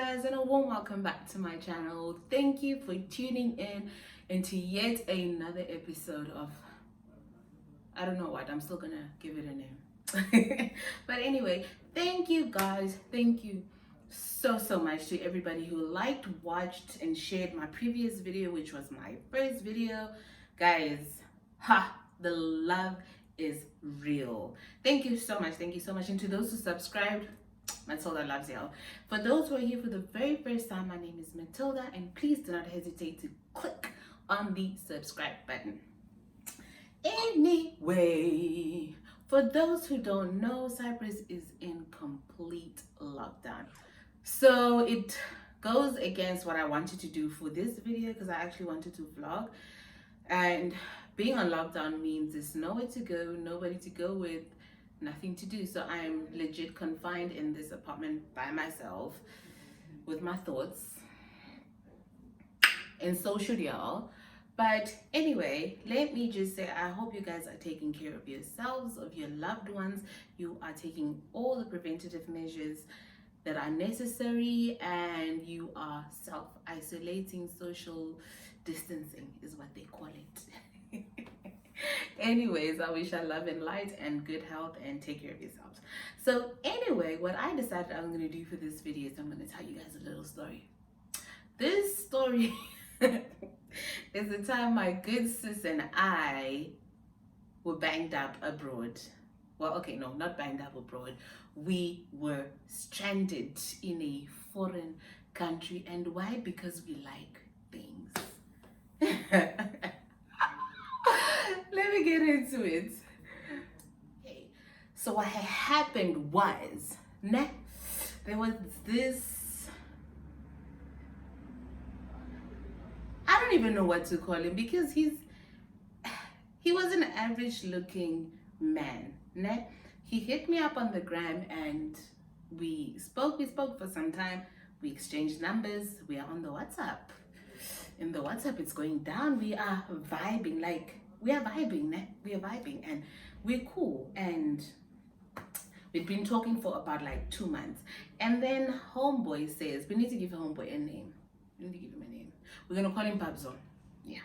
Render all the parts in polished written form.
guys, and a warm welcome back to my channel. Thank you for tuning in into yet another episode of, I don't know what, I'm still gonna give it a name. But anyway, thank you guys, thank you so much to everybody who liked, watched, and shared my previous video, which was my first video. Guys, the love is real. Thank you so much, and to those who subscribed, Matilda loves y'all. For those who are here for the very first time, my name is Matilda, and please do not hesitate to click on the subscribe button. Anyway, for those who don't know, Cyprus is in complete lockdown. So it goes against what I wanted to do for this video, because I actually wanted to vlog. And being on lockdown means there's nowhere to go, nobody to go with, nothing to do. So I'm legit confined in this apartment by myself with my thoughts, and so should y'all. But anyway, let me just say, I hope you guys are taking care of yourselves, of your loved ones. You are taking all the preventative measures that are necessary, and you are self-isolating. Social distancing is what they call it. Anyways, I wish you love and light and good health, and take care of yourselves. So anyway, what I decided I'm going to do for this video is I'm going to tell you guys a little story. This story is the time my good sis and I were banged up abroad. Well, okay, no, not banged up abroad. We were stranded in a foreign country. And why? Because we like things. Let me get into it. Okay. So what had happened was, there was this, I don't even know what to call him, because he was an average looking man. He hit me up on the gram and we spoke for some time. We exchanged numbers. We are on the WhatsApp. In the WhatsApp, it's going down. We are vibing, and we're cool. And we've been talking for about like 2 months. And then homeboy says, we need to give homeboy a name. We need to give him a name. We're gonna call him Pabzo. Yeah.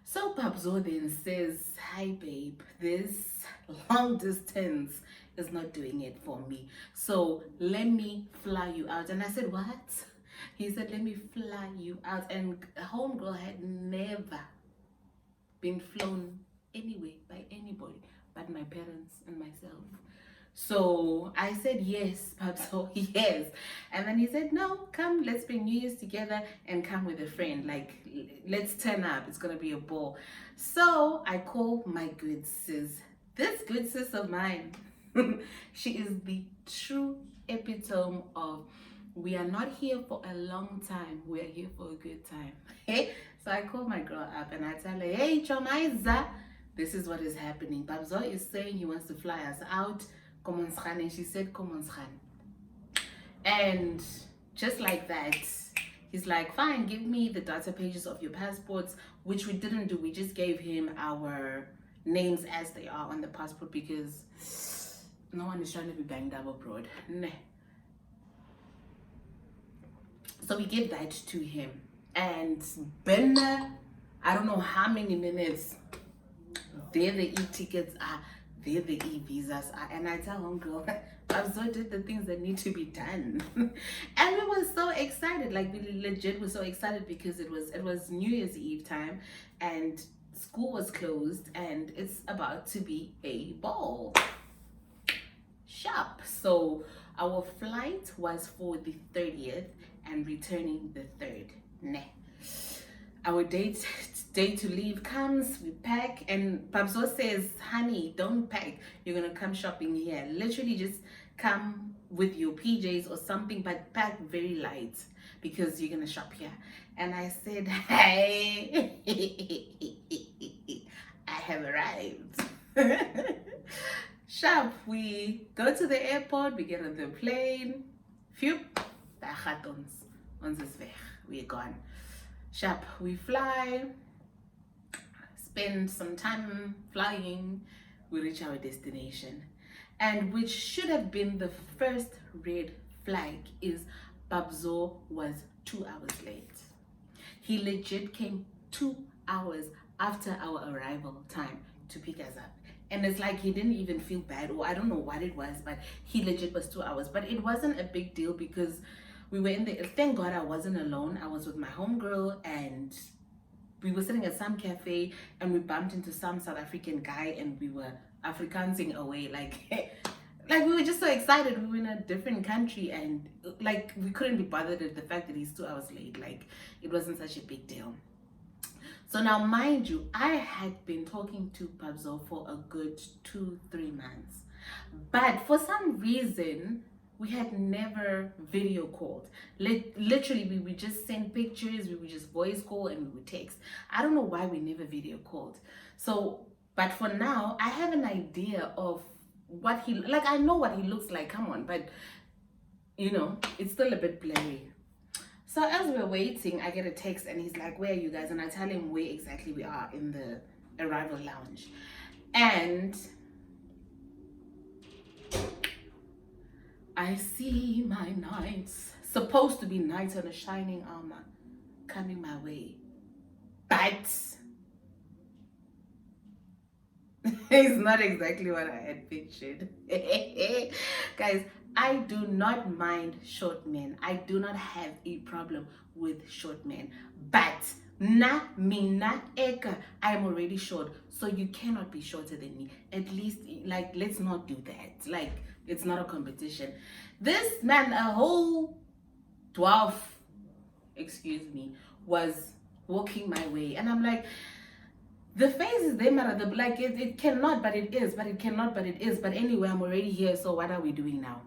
So Pabzo then says, hi babe, this long distance is not doing it for me. So let me fly you out. And I said, what? He said, let me fly you out. And homegirl had never been flown anyway by anybody but my parents and myself. So I said, yes, Pabzo, yes. And then he said, no, come, let's spend New Year's together and come with a friend. Like, let's turn up. It's going to be a ball. So I call my good sis. This good sis of mine, she is the true epitome of, we are not here for a long time. We are here for a good time. Okay? So I call my girl up and I tell her, hey, Chomaiza, this is what is happening. Pabzo is saying he wants to fly us out. And she said, come on, Khan. And just like that, he's like, fine, give me the data pages of your passports, which we didn't do. We just gave him our names as they are on the passport, because no one is trying to be banged up abroad. Nah. So we gave that to him. And Ben, I don't know how many minutes, there the e-tickets are, there the e-visas are. And I tell homegirl, I've so did the things that need to be done. And we were so excited, like we legit were so excited, because it was New Year's Eve time and school was closed and it's about to be a ball. Sharp. So our flight was for the 30th and returning the 3rd. Our date to leave comes, we pack, and Pabzo says, honey, don't pack. You're gonna come shopping here. Literally just come with your PJs or something, but pack very light because you're gonna shop here. And I said, hey, I have arrived. Sharp, we go to the airport, we get on the plane. Phew, daar gaat ons is weg. We're gone. Sharp, we fly, spend some time flying, we reach our destination. And which should have been the first red flag is Babzo was 2 hours late. He legit came 2 hours after our arrival time to pick us up. And it's like he didn't even feel bad, or I don't know what it was, but he legit was 2 hours. But it wasn't a big deal because we were in the, thank God I wasn't alone. I was with my homegirl, and we were sitting at some cafe and we bumped into some South African guy, and we were Afrikansing away. Like we were just so excited. We were in a different country, and like we couldn't be bothered at the fact that he's 2 hours late. Like it wasn't such a big deal. So now, mind you, I had been talking to Babzo for a good 2-3 months, but for some reason we had never video called. Literally, we would just send pictures, we would just voice call, and we would text. I don't know why we never video called. So, but for now, I have an idea of what he, like I know what he looks like, come on, but you know, it's still a bit blurry. So as we're waiting, I get a text and he's like, where are you guys? And I tell him where exactly we are, in the arrival lounge. And I see my knights, supposed to be knights on a shining armor, coming my way. But it's not exactly what I had pictured. Guys, I do not mind short men. I do not have a problem with short men. But mina eka, I am already short, so you cannot be shorter than me. At least, like, let's not do that. Like, it's not a competition. This man, a whole dwarf, excuse me, was walking my way, and I'm like, the face is there, matter. Like it cannot, but it is, but it cannot, but it is. But anyway, I'm already here, so what are we doing now?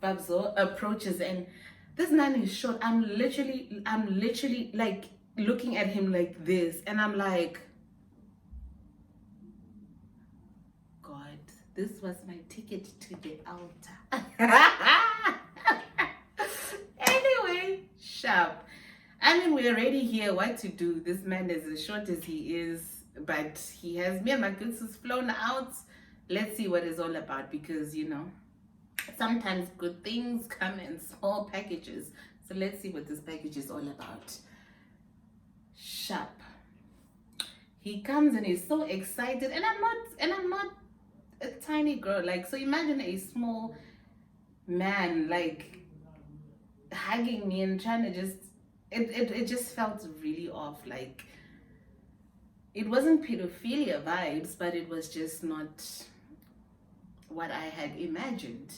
Babzo approaches, and this man is short. I'm literally like looking at him like this, and I'm like, God, this was my ticket to the altar. Anyway, sharp. I mean, we're already here. What to do? This man is as short as he is, but he has me and my good sis flown out. Let's see what it's all about, because you know, sometimes good things come in small packages. So let's see what this package is all about. Sharp. He comes and he's so excited, and I'm not a tiny girl. Like, so imagine a small man like hugging me and trying to just. It just felt really off. Like, it wasn't pedophilia vibes, but it was just not what I had imagined.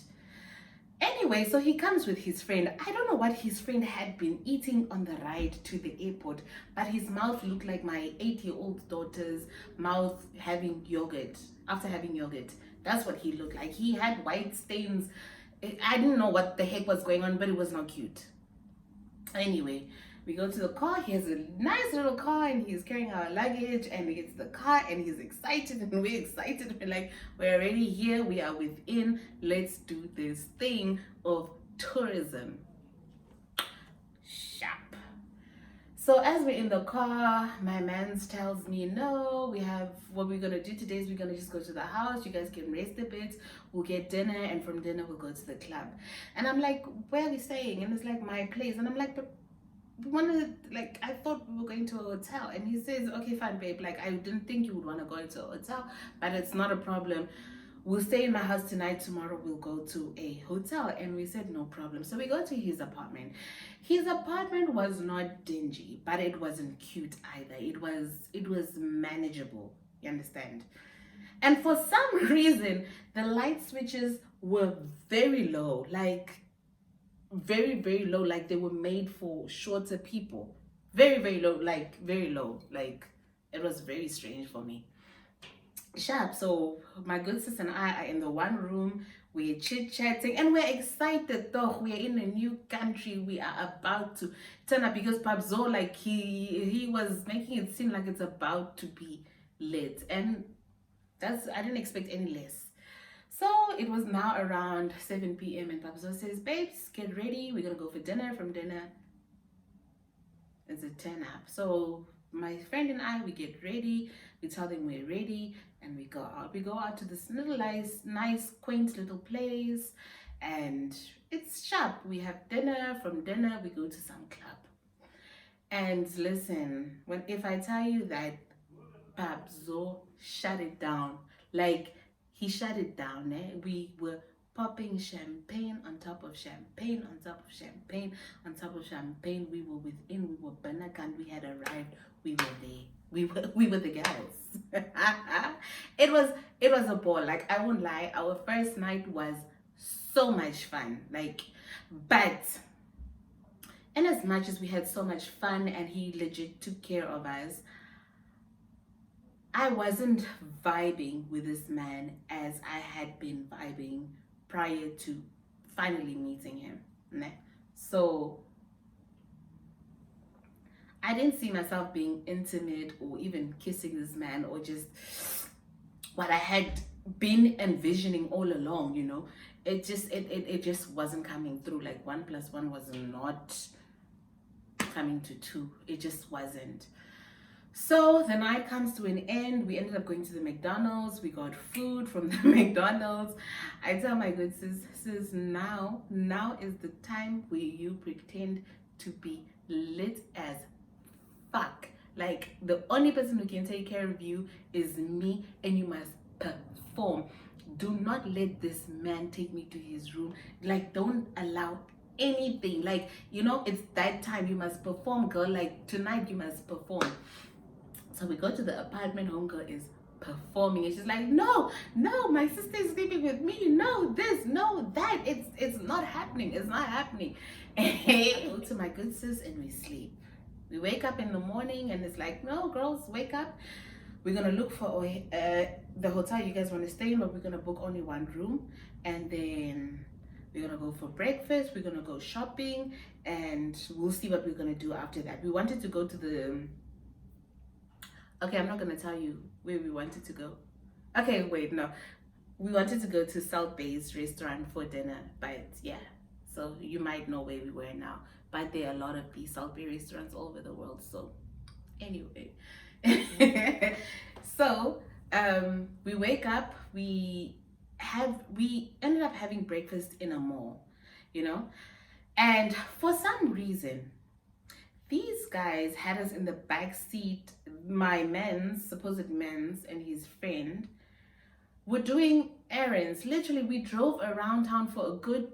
Anyway, so he comes with his friend. I don't know what his friend had been eating on the ride to the airport, but his mouth looked like my 8-year-old daughter's mouth having yogurt, after having yogurt. That's what he looked like. He had white stains. I didn't know what the heck was going on, but it was not cute. Anyway, we go to the car. He has a nice little car, and he's carrying our luggage, and we get to the car, and he's excited, and we're excited. We're like, we're already here, we are within, let's do this thing of tourism. Sharp. So as we're in the car, my man tells me, no, we have, what we're gonna do today is we're gonna just go to the house, you guys can rest a bit, we'll get dinner, and from dinner we'll go to the club. And I'm like, where are we staying? And it's like, my place. And I'm like, but we wanted, like, I thought we were going to a hotel. And he says, okay, fine, babe, like, I didn't think you would want to go into a hotel, but it's not a problem. We'll stay in my house tonight, tomorrow we'll go to a hotel. And we said, no problem. So we go to his apartment. His apartment was not dingy, but it wasn't cute either. It was manageable, you understand? And for some reason, the light switches were very low, like very, very low, like they were made for shorter people. Very, very low, like very low. Like, it was very strange for me. Sharp. So my good sis and I are in the one room, we're chit-chatting, and we're excited though. We're in a new country, we are about to turn up, because Babzo, like, he was making it seem like it's about to be lit, and that's, I didn't expect any less. So it was now around 7 p.m. and Babzo says, babes, get ready, we're gonna go for dinner. From dinner, it's a turn up. So my friend and I, we get ready, we tell them we're ready, and we go out. We go out to this little nice quaint little place, and it's sharp. We have dinner. From dinner, we go to some club. And listen, if I tell you that Babzo shut it down, like he shut it down, we were popping champagne on top of champagne on top of champagne on top of champagne. We were within, we were Benakan, we had arrived, we were there. We were the girls. It was a ball. Like I won't lie, our first night was so much fun. But in as much as we had so much fun and he legit took care of us, I wasn't vibing with this man as I had been vibing prior to finally meeting him. So I didn't see myself being intimate or even kissing this man, or just what I had been envisioning all along, it just wasn't coming through. Like 1+1 was not coming to 2. It just wasn't. So the night comes to an end. We ended up going to the McDonald's. We got food from the McDonald's. I tell my good sis, now is the time where you pretend to be lit as fuck. Like the only person who can take care of you is me, and you must perform. Do not let this man take me to his room. Like, don't allow anything. Like, it's that time. You must perform, girl. Like tonight you must perform. So we go to the apartment. Homegirl is performing, and she's like, no, my sister is sleeping with me. No this, no that. It's not happening. It's not happening. And I go to my good sis and we sleep. We wake up in the morning and it's like, no, girls, wake up. We're gonna look for the hotel you guys want to stay in, but we're gonna book only one room, and then we're gonna go for breakfast. We're gonna go shopping, and we'll see what we're gonna do after that. We wanted to go to the I'm not gonna tell you where we wanted to go. Okay, wait, no. We wanted to go to South Bay's restaurant for dinner, but yeah. So you might know where we were now. But there are a lot of these South Bay restaurants all over the world. So anyway. So we wake up, we ended up having breakfast in a mall, And for some reason, these guys had us in the back seat. My supposed men's and his friend were doing errands. Literally, we drove around town for a good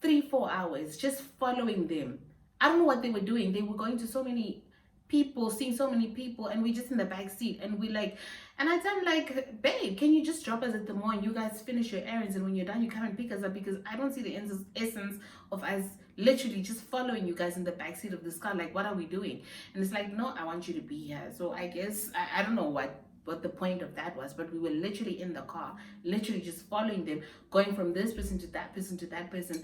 3-4 hours just following them. I don't know what they were doing. They were going to so many people, seeing so many people, and we just in the back seat. And and I tell him, like, babe, can you just drop us at the mall and you guys finish your errands, and when you're done you come and pick us up, because I don't see the essence of us literally just following you guys in the backseat of this car. Like, what are we doing? And it's like, no, I want you to be here. So I guess I don't know what the point of that was, but we were literally in the car, literally just following them, going from this person to that person to that person.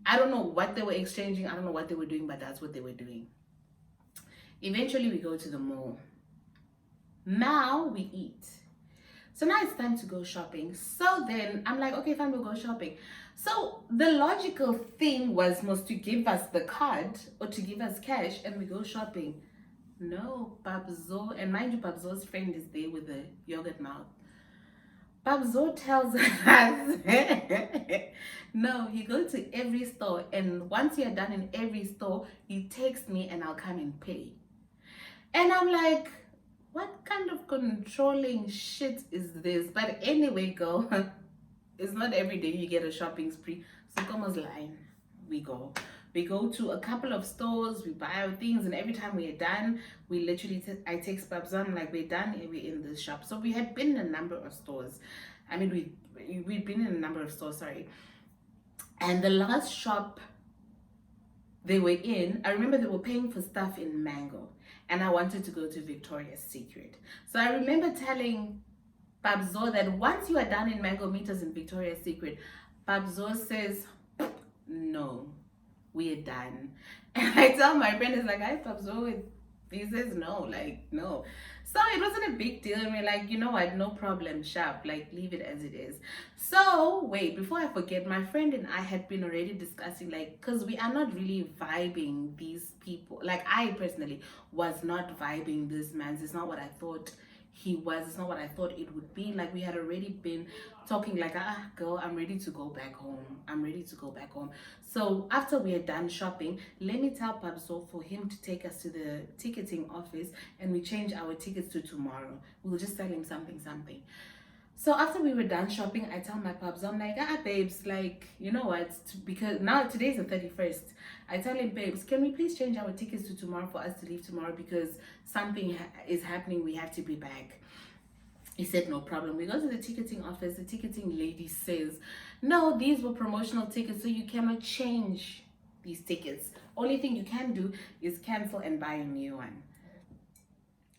I don't know what they were exchanging. I don't know what they were doing, but that's what they were doing. Eventually we go to the mall. Now we eat. So now it's time to go shopping. So then I'm like, okay, fine, we'll go shopping. So the logical thing was to give us the card or to give us cash and we go shopping. No, Babzo, and mind you, Babzo's friend is there with a yogurt mouth. Babzo tells us, no, you go to every store, and once you're done in every store, you text me and I'll come and pay. And I'm like, what kind of controlling shit is this? But anyway, girl, it's not every day you get a shopping spree. So Como's line, we go to a couple of stores, we buy our things, and every time we're done, we literally I text Babs, I'm like, we're done, and we're in this shop. So we had been in a number of stores. I mean, we'd been in a number of stores, sorry. And the last shop they were in, I remember they were paying for stuff in Mango, and I wanted to go to Victoria's Secret. So I remember telling Babzo that once you are done in Mango, meet us in Victoria's Secret. Babzo says, no, we're done. And I tell my friend, it's like, hi Babzo. He says no, like, no. So it wasn't a big deal. And we're like, you know what, no problem, sharp, like, leave it as it is. So wait, before I forget, my friend and I had been already discussing, like, because we are not really vibing these people. Like, I personally was not vibing this man. It's not what I thought It's not what I thought it would be. Like, we had already been talking like, girl, I'm ready to go back home. I'm ready to go back home. So after we had done shopping, let me tell Pabzo for him to take us to the ticketing office, and we change our tickets to tomorrow. We'll just tell him something. So after we were done shopping, I tell my Pabs, I'm like, babes, like, you know what? Because now today's the 31st. I tell him, babes, can we please change our tickets to tomorrow for us to leave tomorrow, because something is happening. We have to be back. He said, no problem. We go to the ticketing office. The ticketing lady says, no, these were promotional tickets, so you cannot change these tickets. Only thing you can do is cancel and buy a new one.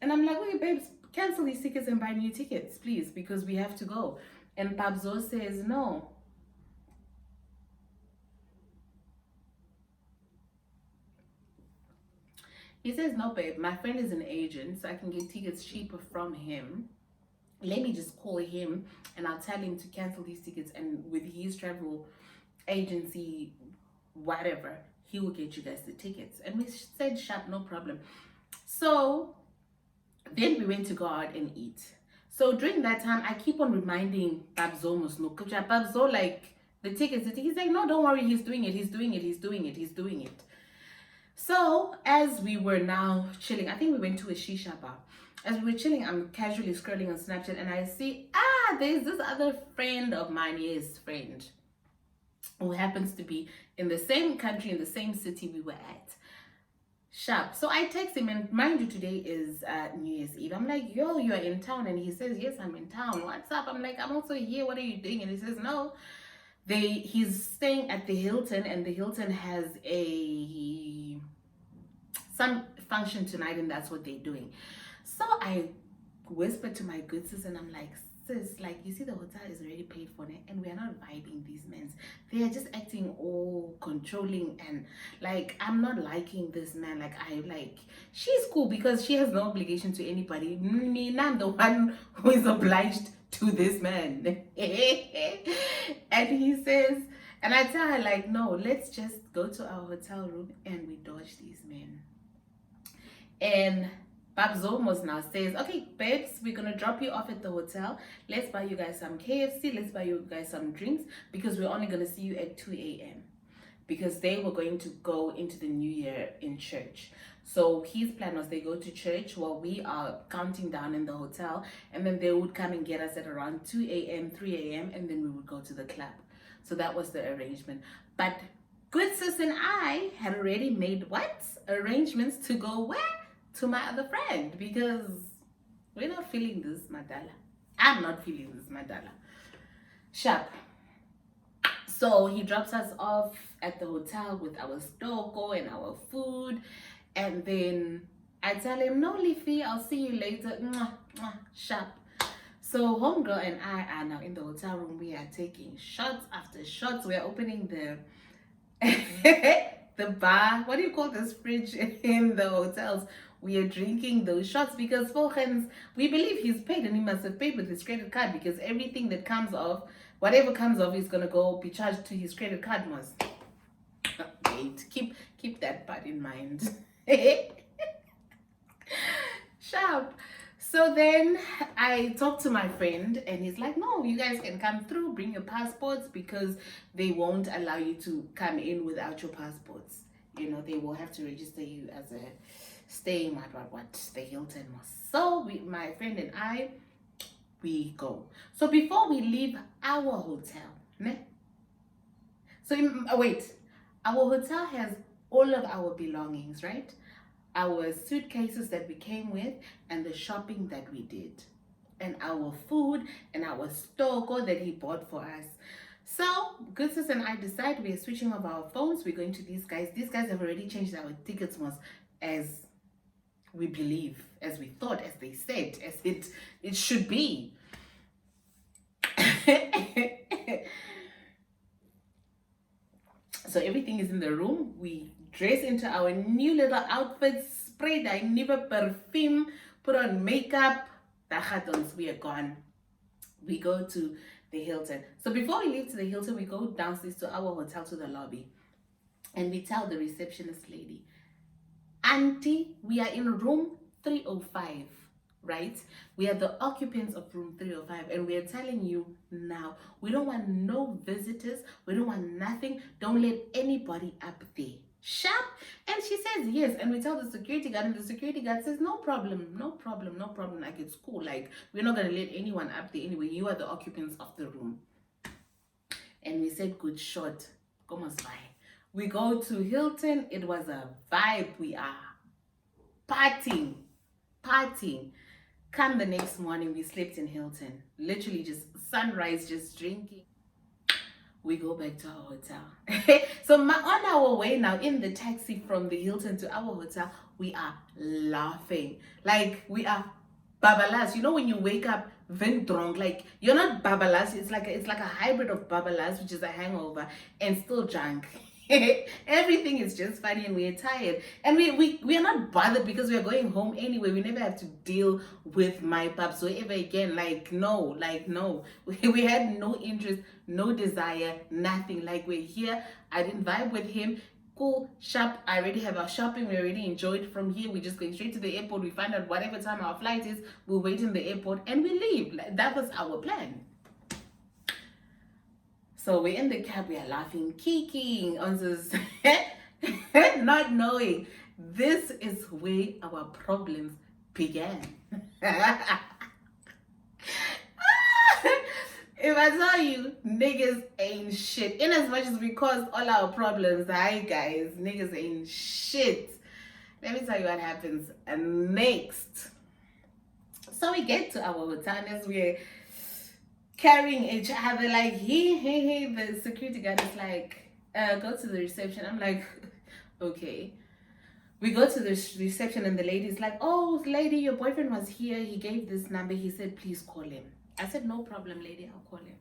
And I'm like, wait, babes, cancel these tickets and buy new tickets, please, because we have to go. And Pabzo says, no. He says, no, babe, my friend is an agent, so I can get tickets cheaper from him. Let me just call him and I'll tell him to cancel these tickets, and with his travel agency, whatever, he will get you guys the tickets. And we said, sharp, no problem. So then we went to go out and eat. So during that time, I keep on reminding Babzo Musno, Babzo, like, the tickets. He's like, no, don't worry, he's doing it. So as we were now chilling, I think we went to a shisha bar. As we were chilling, I'm casually scrolling on Snapchat, and I see, there's this other friend of mine, friend, who happens to be in the same country, in the same city we were at. Sharp. So I text him, and mind you, today is New Year's Eve. I'm like, yo, you're in town? And he says, yes, I'm in town. What's up? I'm like, I'm also here. What are you doing? And he says, no. He's staying at the Hilton, and the Hilton has some function tonight, and that's what they're doing. So I whispered to my good sis, and I'm like, sis, like, you see, the hotel is already paid for, and we are not vibing these men. They are just acting all controlling, and like, I'm not liking this man. Like, she's cool because she has no obligation to anybody. Me, I'm the one who is obliged to this man. And he says, and I tell her, like, no, let's just go to our hotel room and we dodge these men. And Babs almost now says, okay, babes, we're gonna drop you off at the hotel. Let's buy you guys some KFC. Let's buy you guys some drinks, because we're only gonna see you at 2 a.m. because they were going to go into the new year in church. So his plan was they go to church while we are counting down in the hotel, and then they would come and get us at around 2 a.m., 3 a.m., and then we would go to the club. So that was the arrangement. But good sis and I had already made arrangements to go where? To my other friend, because we're not feeling this madala. I'm not feeling this madala. Sharp. So he drops us off at the hotel with our stoko and our food, and then I tell him, no, Leafy, I'll see you later. Mwah, mwah, sharp. So homegirl and I are now in the hotel room. We are taking shots after shots. We are opening the the bar. What do you call this fridge in the hotels? We are drinking those shots because volgens, we believe he's paid, and he must have paid with his credit card, because everything that comes off, whatever comes off, is gonna be charged to his credit card. Must wait. Keep that part in mind. Sharp. So then I talked to my friend, and he's like, no, you guys can come through, bring your passports, because they won't allow you to come in without your passports. You know, they will have to register you as a staying what the Hilton was. So my friend and I, we go. So before we leave our hotel, our hotel has all of our belongings, right? Our suitcases that we came with, and the shopping that we did, and our food, and our stoko that he bought for us. So good sis and I decide we are switching off our phones. We're going to these guys. These guys have already changed our tickets once, as we believe, as we thought, as they said, as it should be. So everything is in the room. We dress into our new little outfits, spray the never perfume, put on makeup. We are gone. We go to the Hilton. So before we leave to the Hilton, we go downstairs to our hotel, to the lobby, and we tell the receptionist lady, Auntie, we are in room 305. right? We are the occupants of room 305, and we are telling you now, we don't want no visitors, we don't want nothing, don't let anybody up there. Sharp. And she says yes, and we tell the security guard, and the security guard says no problem, no problem, no problem, like it's cool, like we're not gonna let anyone up there anyway, you are the occupants of the room. And we said good shot, come on, spy. We go to Hilton, it was a vibe, we are partying. Come the next morning, we slept in Hilton. Literally just sunrise, just drinking. We go back to our hotel. So on our way now, in the taxi from the Hilton to our hotel, we are laughing. Like, we are babalas. You know when you wake up drunk, like you're not babalas, it's like a hybrid of babalas, which is a hangover, and still drunk. Everything is just funny, and we're tired, and we are not bothered because we are going home anyway. We never have to deal with my paps or ever again. Like no, we had no interest, no desire, nothing. Like, we're here, I didn't vibe with him. Cool, shop, I already have our shopping, we already enjoyed. From here, we're just going straight to the airport. We find out whatever time our flight is, we'll wait in the airport and we leave. Like, that was our plan. So we're in the cab, we are laughing, kikiing on this, not knowing this is where our problems began. If I tell you, niggas ain't shit. In as much as we caused all our problems, hi guys, niggas ain't shit. Let me tell you what happens next. So we get to our hotel, and as we're carrying each other, like, hey, the security guard is like, go to the reception. I'm like, okay. We go to the reception, and the lady's like, oh, lady, your boyfriend was here. He gave this number. He said, please call him. I said, no problem, lady, I'll call him.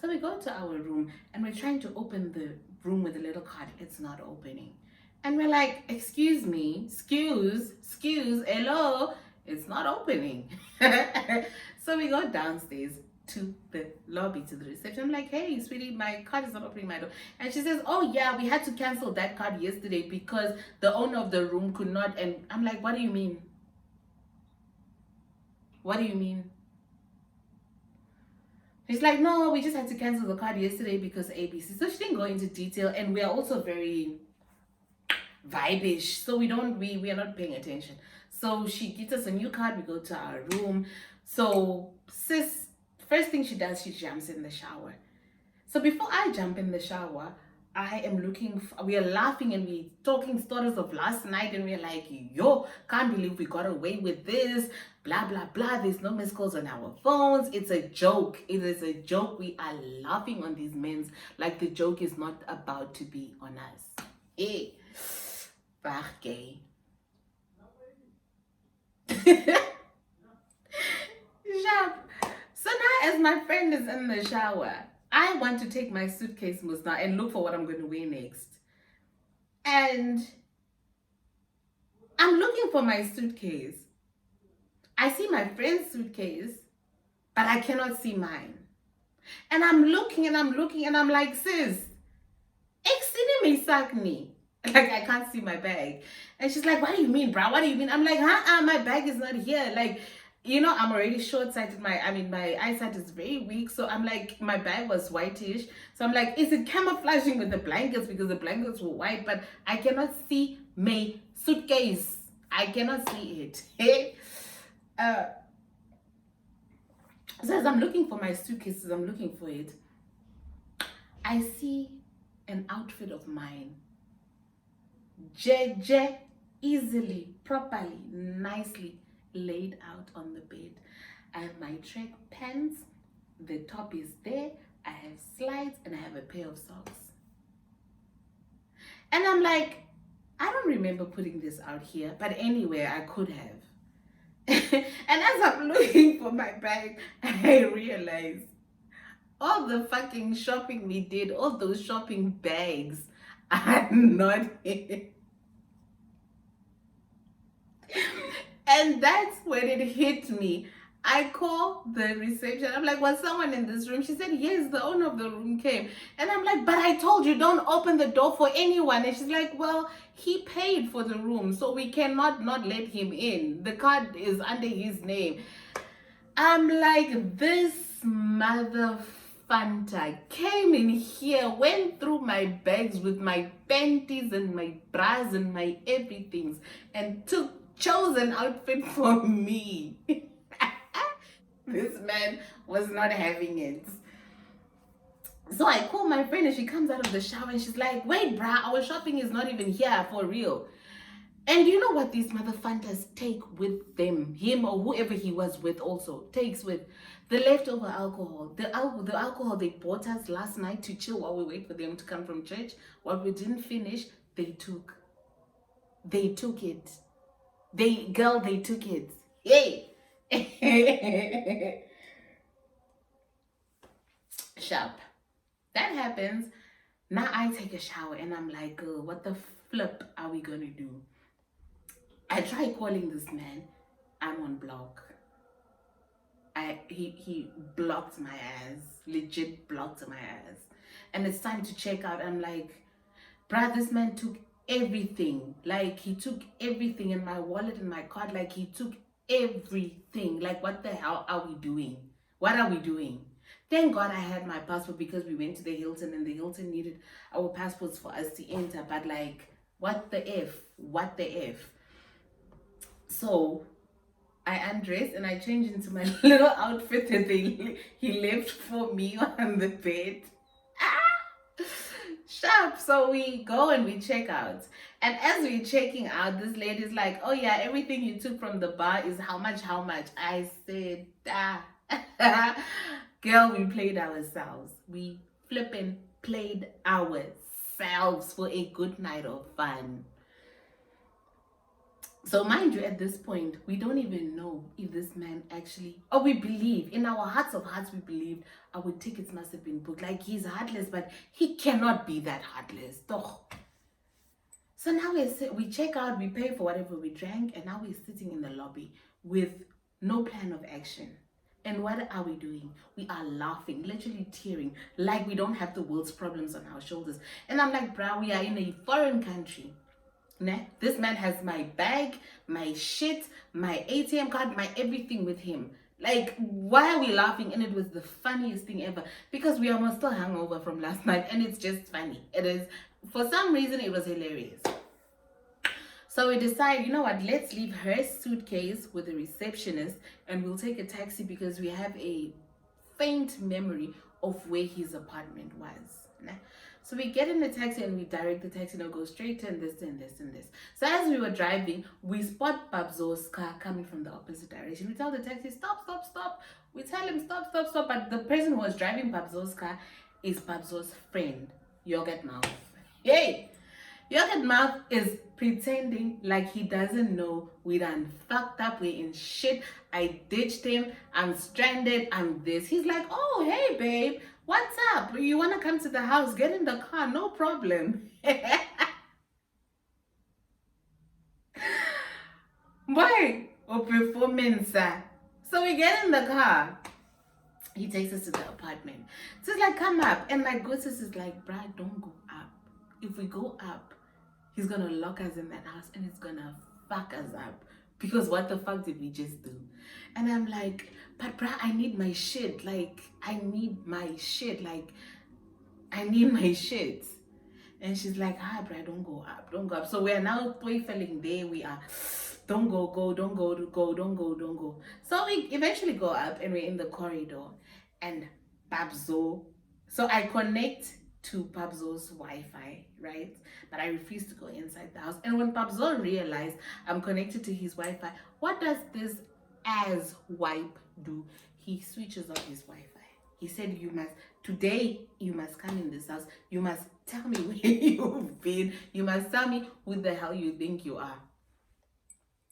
So we go to our room, and we're trying to open the room with a little card. It's not opening. And we're like, excuse me, excuse, hello, it's not opening. So we go downstairs to the lobby, to the reception. I'm like, hey, sweetie, my card is not opening my door. And she says, oh yeah, we had to cancel that card yesterday because the owner of the room could not. And I'm like, what do you mean? What do you mean? She's like, no, we just had to cancel the card yesterday because ABC. So she didn't go into detail, and we are also very vibe-ish, so we are not paying attention. So she gives us a new card. We go to our room. So sis, first thing she does, she jumps in the shower. So before I jump in the shower, I am looking, we are laughing and we talking stories of last night, and we're like, yo, can't believe we got away with this, blah, blah, blah. There's no missed calls on our phones. It's a joke. It is a joke. We are laughing on these men like the joke is not about to be on us. Hey, back gay. So now, as my friend is in the shower, I want to take my suitcase Musna and look for what I'm going to wear next. And I'm looking for my suitcase. I see my friend's suitcase, but I cannot see mine. And I'm looking and I'm like, sis, me sakni. Like, I can't see my bag. And she's like, what do you mean, bro? What do you mean? I'm like, my bag is not here. Like, you know, I'm already short-sighted. My eyesight is very weak. So I'm like, my bag was whitish. So I'm like, is it camouflaging with the blankets? Because the blankets were white, but I cannot see my suitcase. I cannot see it. So as I'm looking for my suitcases, I'm looking for it, I see an outfit of mine. Easily, properly, nicely laid out on the bed. I have my track pants, the top is there, I have slides, and I have a pair of socks. And I'm like, I don't remember putting this out here, but anyway, I could have. And as I'm looking for my bag, I realize all the fucking shopping we did, all those shopping bags are not here. And that's when it hit me. I call the reception. I'm like, was someone in this room? She said, yes, the owner of the room came. And I'm like, but I told you don't open the door for anyone. And she's like, well, he paid for the room, so we cannot not let him in. The card is under his name. I'm like, this mother Fanta came in here, went through my bags with my panties and my bras and my everythings, and chose an outfit for me. This man was not having it. So I call my friend and she comes out of the shower and she's like, wait, bruh, our shopping is not even here for real. And you know what these motherfuckers take with them, him or whoever he was with also, takes with the leftover alcohol. The alcohol they bought us last night to chill while we wait for them to come from church. What we didn't finish, they took. They took it. They took it. Hey! Sharp. That happens. Now I take a shower and I'm like, what the flip are we gonna do? I try calling this man. I'm on block. He blocked my ass. Legit blocked my ass. And it's time to check out. I'm like, bruh, this man took everything. Like, he took everything in my wallet and my card. Like, he took everything. Like, what the hell are we doing? What are we doing? Thank God I had my passport because we went to the Hilton and the Hilton needed our passports for us to enter. But like, what the F? What the F? So I undressed and I changed into my little outfit that he left for me on the bed. Ah! Sharp. So we go and we check out. And as we're checking out, this lady's like, oh yeah, everything you took from the bar is how much, how much? I said, ah. Girl, we played ourselves. We flipping played ourselves for a good night of fun. So mind you, at this point, we don't even know if this man actually, or we believe, in our hearts of hearts, we believed our tickets must have been booked. Like, he's heartless, but he cannot be that heartless. Doch. So now we check out, we pay for whatever we drank, and now we're sitting in the lobby with no plan of action. And what are we doing? We are laughing, literally tearing, like we don't have the world's problems on our shoulders. And I'm like, bruh, we are in a foreign country. This man has my bag, my shit, my ATM card, my everything with him. Like, why are we laughing? And it was the funniest thing ever because we are still hungover from last night and it's just funny. It is, for some reason, it was hilarious. So we decided, you know what, let's leave her suitcase with the receptionist and we'll take a taxi because we have a faint memory of where his apartment was. So we get in the taxi and we direct the taxi and go straight to this and this and this. So as we were driving, we spot Babzo's car coming from the opposite direction. We tell the taxi, stop, stop, stop. We tell him, stop, stop, stop. But the person who was driving Babzo's car is Babzo's friend, Yogurt Mouth. Yay! Yogurt Mouth is pretending like he doesn't know we done fucked up, we're in shit, I ditched him, I'm stranded, I'm this. He's like, oh, hey, babe, what's up? You want to come to the house? Get in the car, no problem. Boy, or performance. So we get in the car. He takes us to the apartment. So he's like, come up. And my good sis is like, bruh, don't go up. If we go up, he's gonna lock us in that house and it's gonna fuck us up. Because what the fuck did we just do? And I'm like, but bruh, I need my shit. Like, I need my shit. Like, I need my shit. And she's like, bruh, don't go up. Don't go up. So we are now feeling there. We are, don't go, don't go. So we eventually go up and we're in the corridor. And Babzo, so I connect to Pabzo's Wi-Fi, right? But I refuse to go inside the house. And when Pabzo realized I'm connected to his Wi-Fi, what does this as wipe do? He switches off his Wi-Fi. He said, today you must come in this house. You must tell me where you've been. You must tell me who the hell you think you are.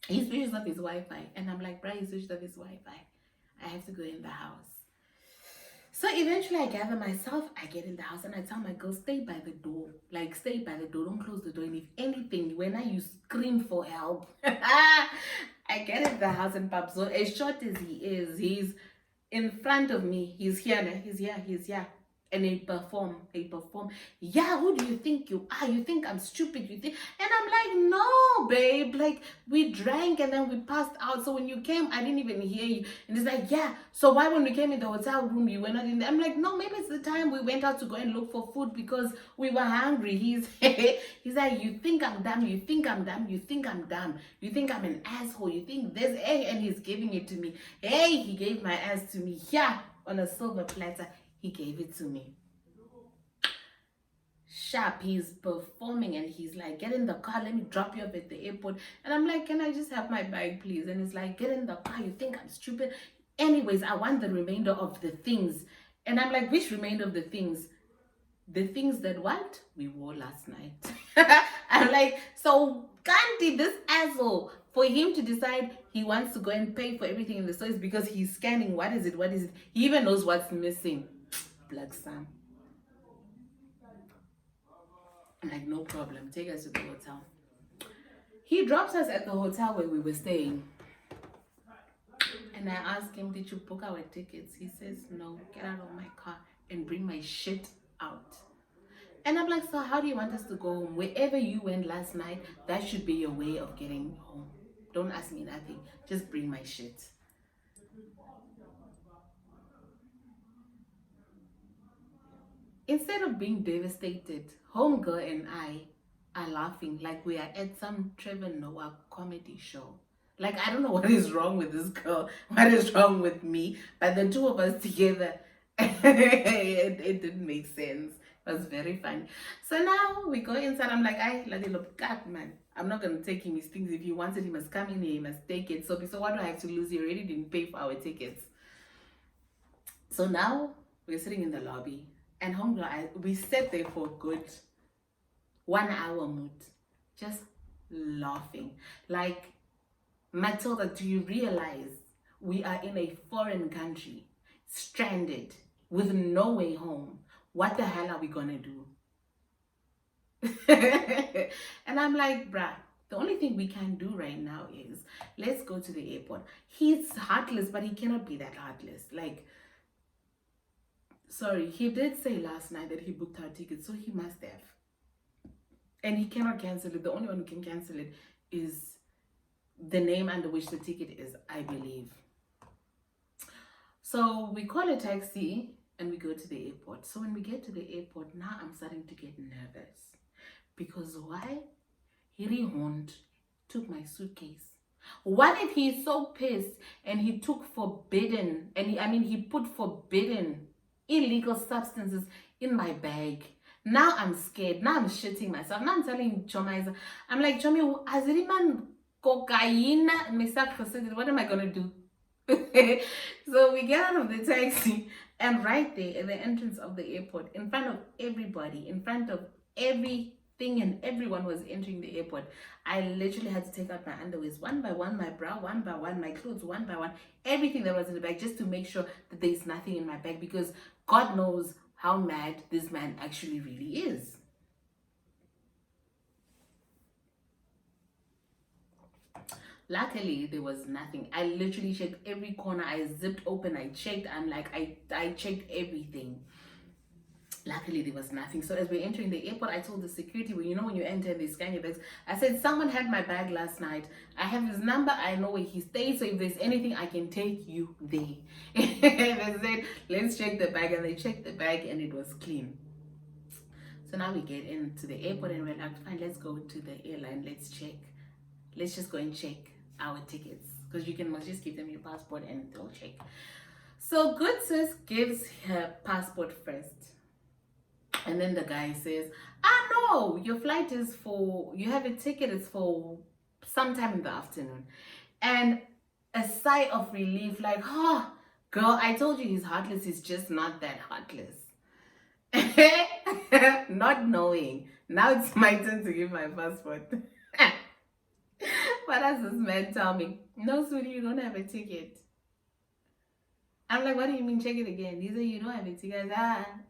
He switches off his Wi-Fi. And I'm like, bruh, he switched off his Wi-Fi. I have to go in the house. So eventually I gather myself, I get in the house and I tell my girl, stay by the door. Like, stay by the door, don't close the door. And if anything, when you scream for help, I get in the house and Pabzo, as short as he is, he's in front of me. He's here, he's here. And they perform. Yeah, who do you think you are? You think I'm stupid? You think? And I'm like, no, babe. Like, we drank and then we passed out. So when you came, I didn't even hear you. And it's like, yeah. So why when we came in the hotel room, you were not in there? I'm like, no, maybe it's the time we went out to go and look for food because we were hungry. He's like, you think I'm dumb? You think I'm dumb? You think I'm dumb? You think I'm an asshole? You think this? Hey, and he's giving it to me. Hey, he gave my ass to me. Yeah, on a silver platter. He gave it to me. Sharp, he's performing and he's like, get in the car, let me drop you off at the airport. And I'm like, can I just have my bag, please? And he's like, get in the car, you think I'm stupid? Anyways, I want the remainder of the things. And I'm like, which remainder of the things? The things that what? We wore last night. I'm like, so Kanti, this asshole, for him to decide he wants to go and pay for everything in the store is because he's scanning. What is it? He even knows what's missing. Black Sam. I'm like, no problem. Take us to the hotel. He drops us at the hotel where we were staying. And I asked him, did you book our tickets? He says, no, get out of my car and bring my shit out. And I'm like, so how do you want us to go home? Wherever you went last night, that should be your way of getting home. Don't ask me nothing. Just bring my shit. Instead of being devastated, homegirl and I are laughing like we are at some Trevor Noah comedy show. Like, I don't know what is wrong with this girl, what is wrong with me, but the two of us together, it didn't make sense. It was very funny. So now we go inside. I'm like, God, man, I'm not going to take him his things. If he wants it, he must come in here, he must take it. So what do I have to lose? He already didn't pay for our tickets. So now we're sitting in the lobby. And homegirl, we sat there for a good 1 hour mood, just laughing. Like, Matilda, do you realize we are in a foreign country, stranded, with no way home? What the hell are we gonna do? And I'm like, bruh, the only thing we can do right now is let's go to the airport. He's heartless, but he cannot be that heartless. Like, sorry, he did say last night that he booked our ticket, so he must have. And he cannot cancel it. The only one who can cancel it is the name under which the ticket is, I believe. So we call a taxi and we go to the airport. So when we get to the airport, now I'm starting to get nervous. Because why? Hirihond took my suitcase. What if he's so pissed and he took forbidden, and he put forbidden illegal substances in my bag? Now I'm scared. Now I'm shitting myself. Now I'm telling Choma, I'm like, Chomi, Azriman cocaine, what am I gonna do? So we get out of the taxi, and right there at the entrance of the airport, in front of everybody, in front of everything and everyone was entering the airport, I literally had to take out my underwears one by one, my bra one by one, my clothes one by one, everything that was in the bag, just to make sure that there's nothing in my bag, because God knows how mad this man actually really is. Luckily, there was nothing. I literally checked every corner. I zipped open. I checked. I'm like, I checked everything. Luckily, there was nothing. So as we're entering the airport, I told the security, when you enter and they scan your bags, I said, someone had my bag last night. I have his number. I know where he stays. So if there's anything, I can take you there. And they said, let's check the bag. And they checked the bag and it was clean. So now we get into the airport and we're like, fine, let's go to the airline. Let's check. Let's just go and check our tickets, because you can just give them your passport and they'll check. So good sis gives her passport first, and then the guy says, no, your flight is you have a ticket, it's for sometime in the afternoon. And a sigh of relief, like, girl, I told you he's heartless, he's just not that heartless. Not knowing, now it's my turn to give my passport. What does this man tell me? No, sweetie, you don't have a ticket. I'm like, what do you mean, check it again? He said, you don't have a ticket.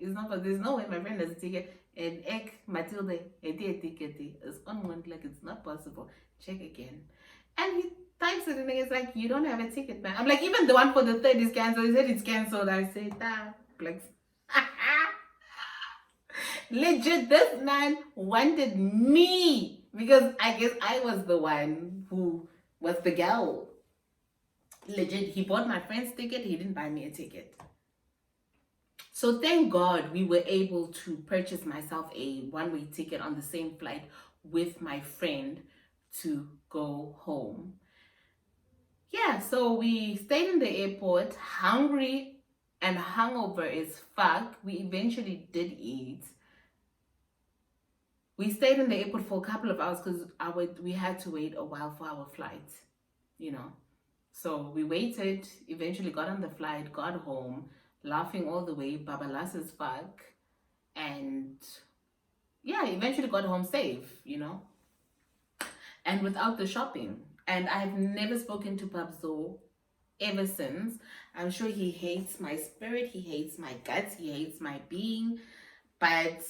It's not, there's no way my friend has a ticket. And Matilda, a ticket. It's on one, like, it's not possible. Check again. And Types it and it's like, you don't have a ticket, man. I'm like, even the one for the third is cancelled. He said it's cancelled. I said, like, legit, this man wanted me because I guess I was the one who was the girl. Legit, he bought my friend's ticket. He didn't buy me a ticket. So thank God we were able to purchase myself a one-way ticket on the same flight with my friend to go home. Yeah, so we stayed in the airport, hungry and hungover as fuck. We eventually did eat. We stayed in the airport for a couple of hours because we had to wait a while for our flight, you know. So we waited, eventually got on the flight, got home, laughing all the way, babalas as fuck. And yeah, eventually got home safe, you know. And without the shopping. And I've never spoken to Pabzo ever since. I'm sure he hates my spirit, he hates my guts, he hates my being, but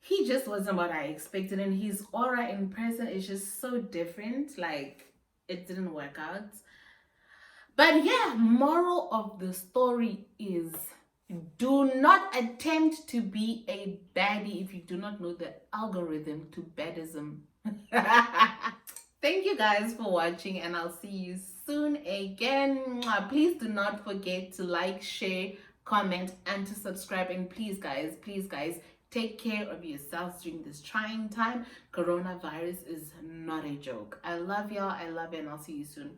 he just wasn't what I expected, and his aura in person is just so different. Like, it didn't work out. But yeah, moral of the story is, do not attempt to be a baddie if you do not know the algorithm to baddism. Thank you guys for watching, and I'll see you soon again. Please do not forget to like, share, comment, and to subscribe. And please guys, take care of yourselves during this trying time. Coronavirus is not a joke. I love y'all. I love you, and I'll see you soon.